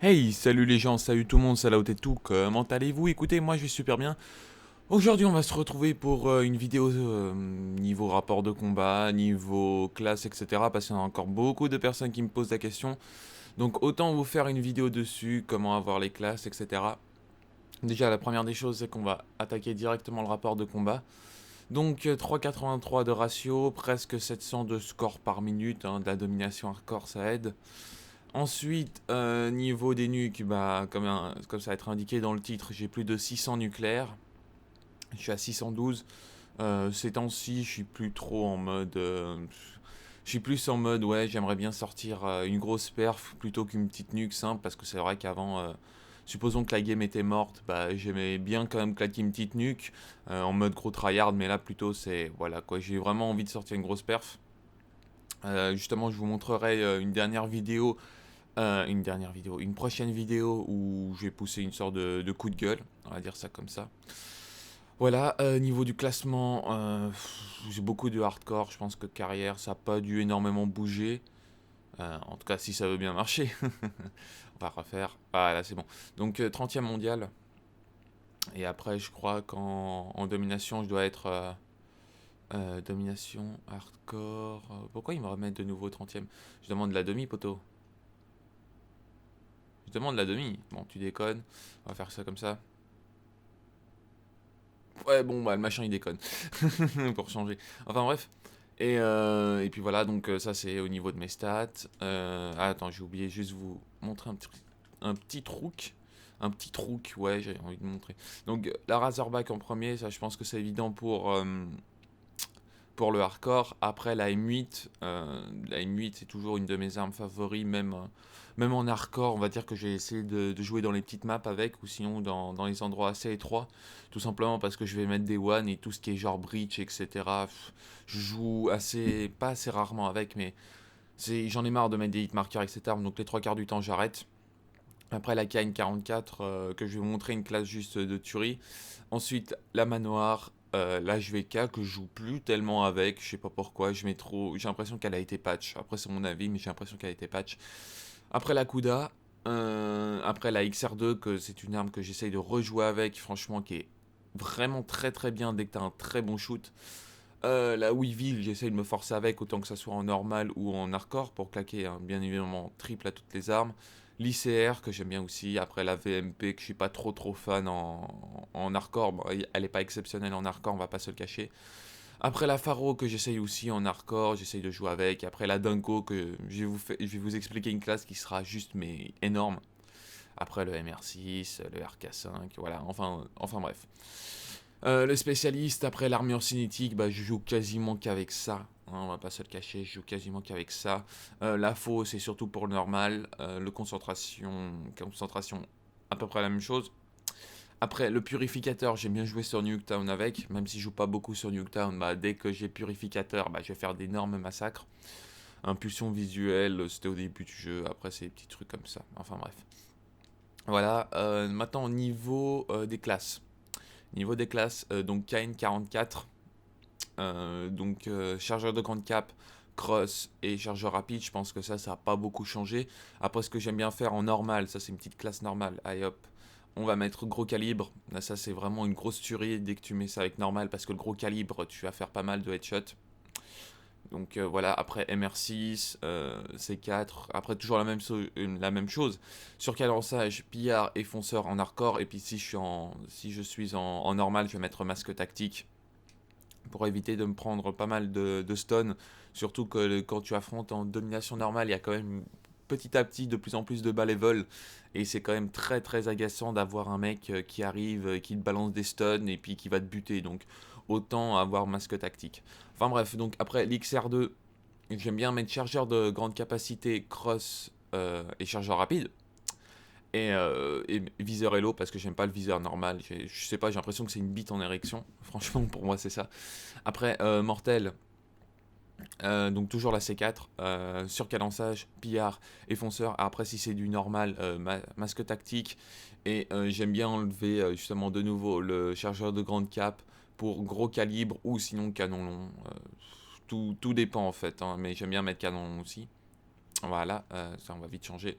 Hey, salut les gens, salut tout le monde, salut et tout, comment allez-vous? Écoutez, moi je vais super bien. Aujourd'hui on va se retrouver pour une vidéo niveau rapport de combat, niveau classe, etc. Parce qu'il y a encore beaucoup de personnes qui me posent la question. Donc autant vous faire une vidéo dessus, comment avoir les classes, etc. Déjà la première des choses c'est qu'on va attaquer directement le rapport de combat. Donc 3,83 de ratio, presque 700 de score par minute, hein, de la domination hardcore ça aide. Ensuite, niveau des nuques, bah, comme ça va être indiqué dans le titre, j'ai plus de 600 nucléaires. Je suis à 612. Ces temps-ci, je suis plus trop en mode. Je suis plus en mode, ouais, j'aimerais bien sortir une grosse perf plutôt qu'une petite nuque simple, parce que c'est vrai qu'avant, supposons que la game était morte, bah, j'aimais bien quand même claquer une petite nuque en mode gros tryhard, mais là plutôt c'est. Voilà quoi, j'ai vraiment envie de sortir une grosse perf. Justement, je vous montrerai une prochaine vidéo où je vais pousser une sorte de coup de gueule, on va dire ça comme ça. Voilà, niveau du classement, j'ai beaucoup de hardcore, je pense que carrière, ça n'a pas dû énormément bouger. En tout cas, si ça veut bien marcher. On va refaire. Ah là, c'est bon. Donc, 30e mondial. Et après, je crois qu'en domination, je dois être domination, hardcore. Pourquoi ils me remettent de nouveau 30e? Je demande la demi, poteau. Je demande la demi. Bon, tu déconnes. On va faire ça comme ça. Ouais, bon, bah, le machin il déconne. Pour changer. Enfin, bref. Et puis voilà, donc ça c'est au niveau de mes stats. Attends, j'ai oublié juste vous montrer un petit truc. Un petit truc, ouais, j'ai envie de montrer. Donc la Razorback en premier, ça je pense que c'est évident pour le hardcore. Après la M8 c'est toujours une de mes armes favoris, même en hardcore, on va dire que j'ai essayé de jouer dans les petites maps avec, ou sinon dans les endroits assez étroits, tout simplement parce que je vais mettre des one et tout ce qui est genre breach, etc. Je joue pas assez rarement avec, mais j'en ai marre de mettre des hitmarkers avec cette arme, donc les trois quarts du temps j'arrête. Après la KN44, que je vais vous montrer une classe juste de tuerie. Ensuite, la manoir, la HVK que je joue plus tellement avec, je sais pas pourquoi, j'ai l'impression qu'elle a été patch. Après c'est mon avis, mais j'ai l'impression qu'elle a été patch. Après la Kuda, après la XR2, que c'est une arme que j'essaye de rejouer avec, franchement qui est vraiment très très bien dès que t'as un très bon shoot. La Weevil, j'essaye de me forcer avec autant que ça soit en normal ou en hardcore pour claquer bien évidemment triple à toutes les armes. L'ICR que j'aime bien aussi. Après la VMP que je suis pas trop fan en hardcore. Bon, elle est pas exceptionnelle en hardcore, on va pas se le cacher. Après la Faro que j'essaye aussi en hardcore, j'essaye de jouer avec. Après la Dunko que je vais vous expliquer une classe qui sera juste mais énorme. Après le MR6, le RK5, voilà, enfin bref. Le spécialiste, après l'armure cinétique, bah, je joue quasiment qu'avec ça. Hein, on va pas se le cacher, je joue quasiment qu'avec ça. La faux, c'est surtout pour le normal. Le concentration, à peu près la même chose. Après, le purificateur, j'aime bien jouer sur Nuketown avec. Même si je joue pas beaucoup sur Nuketown, bah, dès que j'ai purificateur, bah, je vais faire d'énormes massacres. Impulsion visuelle, c'était au début du jeu. Après, c'est des petits trucs comme ça. Enfin bref. Voilà. Maintenant, au niveau des classes. Niveau des classes, donc KN44, chargeur de grande cap, cross et chargeur rapide, je pense que ça n'a pas beaucoup changé. Après, ce que j'aime bien faire en normal, ça c'est une petite classe normale, allez hop, on va mettre gros calibre. Là, ça c'est vraiment une grosse tuerie dès que tu mets ça avec normal, parce que le gros calibre, tu vas faire pas mal de headshots. Donc voilà, après MR6, C4, après toujours la même chose. Sur cadençage, pillard et fonceur en hardcore, et puis si je suis en normal, je vais mettre masque tactique pour éviter de me prendre pas mal de stun. Surtout que quand tu affrontes en domination normale, il y a quand même petit à petit de plus en plus de bas level. Et c'est quand même très très agaçant d'avoir un mec qui arrive, qui te balance des stuns et puis qui va te buter. Donc autant avoir masque tactique. Enfin bref, donc après l'XR2, j'aime bien mettre chargeur de grande capacité, cross et chargeur rapide. Et viseur Hello parce que j'aime pas le viseur normal. Je sais pas, j'ai l'impression que c'est une bite en érection. Franchement, pour moi, c'est ça. Après, Mortel, donc toujours la C4, surcadençage, pillard et fonceur. Après, si c'est du normal, masque tactique. Et j'aime bien enlever justement de nouveau le chargeur de grande cap pour gros calibre ou sinon canon long. Tout dépend en fait, hein, mais j'aime bien mettre canon long aussi. Voilà, ça on va vite changer.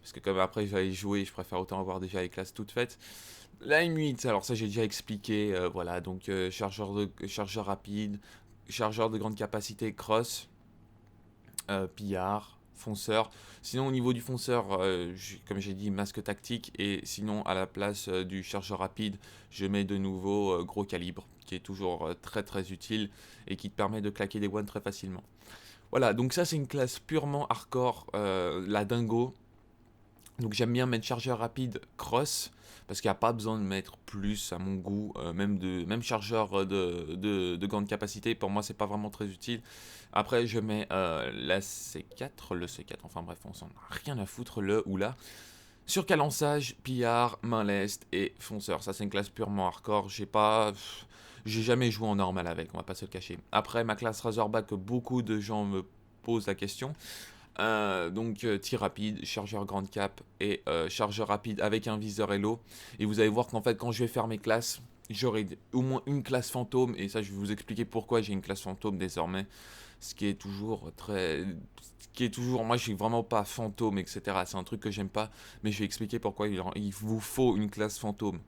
Parce que comme après je vais y jouer, je préfère autant avoir déjà les classes toutes faites. La M8, alors ça j'ai déjà expliqué, voilà, donc chargeur rapide, chargeur de grande capacité, cross, pillard, fonceur. Sinon au niveau du fonceur, comme j'ai dit, masque tactique. Et sinon à la place du chargeur rapide, je mets de nouveau gros calibre, qui est toujours très très utile et qui te permet de claquer des one très facilement. Voilà, donc ça c'est une classe purement hardcore, la dingo. Donc j'aime bien mettre chargeur rapide cross, parce qu'il n'y a pas besoin de mettre plus à mon goût, même chargeur de grande capacité, pour moi c'est pas vraiment très utile. Après je mets la C4, le C4, enfin bref on s'en a rien à foutre, le ou là. Sur calançage, pillard, main leste et fonceur, ça c'est une classe purement hardcore, j'ai jamais joué en normal avec, on va pas se le cacher. Après ma classe Razorback, que beaucoup de gens me posent la question. Tir rapide, chargeur grande cap et chargeur rapide avec un viseur Hello. Et vous allez voir qu'en fait quand je vais faire mes classes, j'aurai au moins une classe fantôme. Et ça je vais vous expliquer pourquoi j'ai une classe fantôme désormais. Ce qui est toujours très... Ce qui est toujours... Moi je suis vraiment pas fantôme, etc. C'est un truc que j'aime pas. Mais je vais expliquer pourquoi il vous faut une classe fantôme.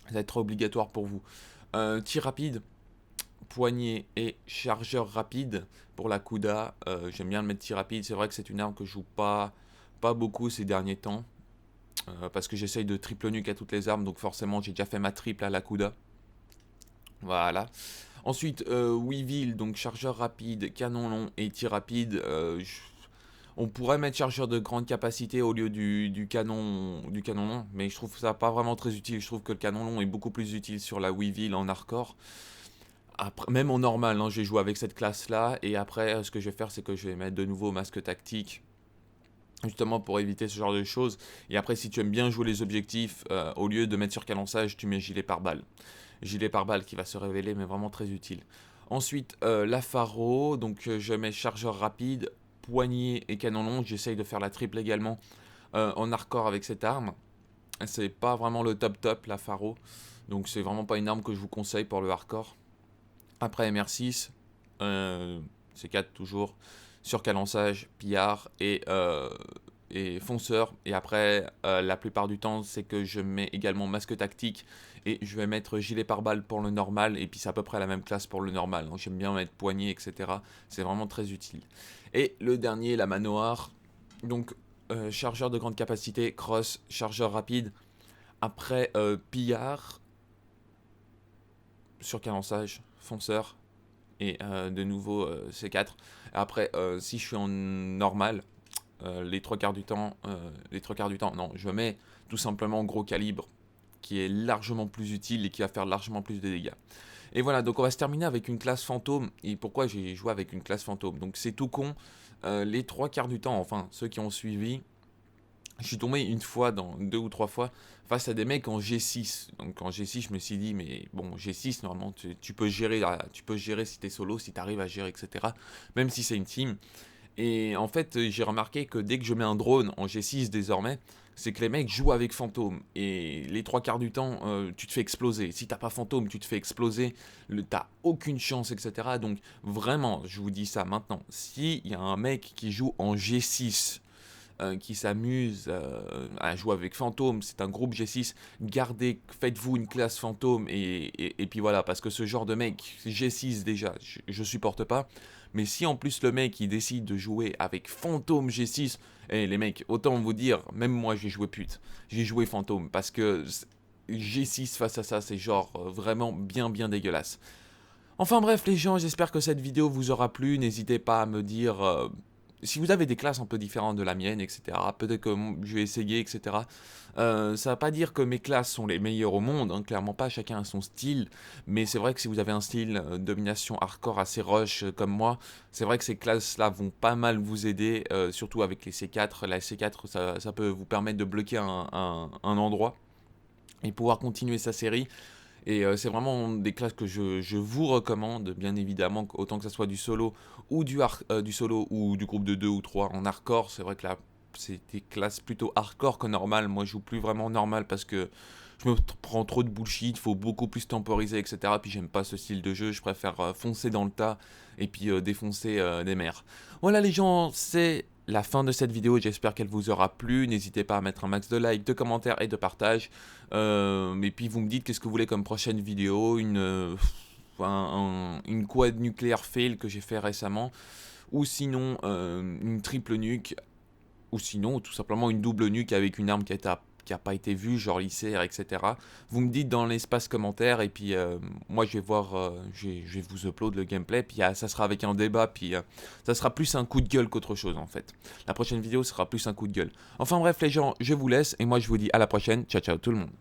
Ça va être obligatoire pour vous. Tir rapide, poignée et chargeur rapide pour la Kuda. J'aime bien le mettre tir rapide. C'est vrai que c'est une arme que je joue pas beaucoup ces derniers temps. Parce que j'essaye de triple nuke à toutes les armes. Donc forcément j'ai déjà fait ma triple à la Kuda. Voilà. Ensuite, Weevil, donc chargeur rapide, canon long et tir rapide. On pourrait mettre chargeur de grande capacité au lieu du canon long. Mais je trouve ça pas vraiment très utile. Je trouve que le canon long est beaucoup plus utile sur la Weevil en hardcore. Après, même en normal, hein, je vais jouer avec cette classe-là. Et après, ce que je vais faire, c'est que je vais mettre de nouveau masque tactique. Justement pour éviter ce genre de choses. Et après, si tu aimes bien jouer les objectifs, au lieu de mettre sur calançage, tu mets gilet pare-balles. Gilet pare-balles qui va se révéler, mais vraiment très utile. Ensuite, la Faro. Donc, je mets chargeur rapide, poignée et canon long. J'essaye de faire la triple également en hardcore avec cette arme. C'est pas vraiment le top, la Faro. Donc, c'est vraiment pas une arme que je vous conseille pour le hardcore. Après MR6, C4 toujours, sur calançage, pillard et fonceur. Et après, la plupart du temps, c'est que je mets également masque tactique et je vais mettre gilet pare-balles pour le normal. Et puis c'est à peu près la même classe pour le normal. Donc j'aime bien mettre poignée, etc. C'est vraiment très utile. Et le dernier, la manoir. Donc chargeur de grande capacité, cross, chargeur rapide. Après pillard, sur calançage, fonceur et de nouveau C4. Après, si je suis en normal, les trois quarts du temps, non, je mets tout simplement gros calibre, qui est largement plus utile et qui va faire largement plus de dégâts. Et voilà, donc on va se terminer avec une classe fantôme. Et pourquoi j'ai joué avec une classe fantôme? Donc c'est tout con, les trois quarts du temps, enfin ceux qui ont suivi, je suis tombé une fois, dans 2 ou 3 fois, face à des mecs en G6. Donc en G6, je me suis dit, mais bon, G6, normalement, tu peux gérer, tu peux gérer si t'es solo, si t'arrives à gérer, etc. Même si c'est une team. Et en fait, j'ai remarqué que dès que je mets un drone en G6 désormais, c'est que les mecs jouent avec fantôme. Et les trois quarts du temps, tu te fais exploser. Si t'as pas fantôme, tu te fais exploser. T'as aucune chance, etc. Donc vraiment, je vous dis ça maintenant. S'il y a un mec qui joue en G6, qui s'amuse à jouer avec fantôme, c'est un groupe G6, faites-vous une classe fantôme et puis voilà, parce que ce genre de mec, G6 déjà, je supporte pas, mais si en plus le mec il décide de jouer avec fantôme G6, les mecs, autant vous dire, même moi j'ai joué pute, j'ai joué fantôme, parce que G6 face à ça, c'est genre vraiment bien dégueulasse. Enfin bref les gens, j'espère que cette vidéo vous aura plu, n'hésitez pas à me dire si vous avez des classes un peu différentes de la mienne, etc. Peut-être que je vais essayer, etc. Ça ne va pas dire que mes classes sont les meilleures au monde, hein, clairement pas, chacun a son style, mais c'est vrai que si vous avez un style domination hardcore assez rush comme moi, c'est vrai que ces classes-là vont pas mal vous aider, surtout avec les C4. La C4, ça peut vous permettre de bloquer un endroit et pouvoir continuer sa série. Et c'est vraiment des classes que je vous recommande, bien évidemment, autant que ça soit du solo ou du solo ou du groupe de 2 ou 3 en hardcore. C'est vrai que là, c'est des classes plutôt hardcore que normal. Moi, je joue plus vraiment normal parce que je me prends trop de bullshit, il faut beaucoup plus temporiser, etc. Puis j'aime pas ce style de jeu, je préfère foncer dans le tas et puis défoncer des mers. Voilà les gens, c'est la fin de cette vidéo. J'espère qu'elle vous aura plu. N'hésitez pas à mettre un max de likes, de commentaires et de partages. Et puis vous me dites qu'est-ce que vous voulez comme prochaine vidéo, une quad nucléaire fail que j'ai fait récemment, ou sinon une triple nuke, ou sinon tout simplement une double nuke avec une arme qui a pas été vue, genre l'ICR, etc. Vous me dites dans l'espace commentaire, et puis moi je vais voir, je vais vous upload le gameplay, puis ça sera avec un débat, puis ça sera plus un coup de gueule qu'autre chose en fait. La prochaine vidéo sera plus un coup de gueule. Enfin bref les gens, je vous laisse, et moi je vous dis à la prochaine. Ciao ciao tout le monde.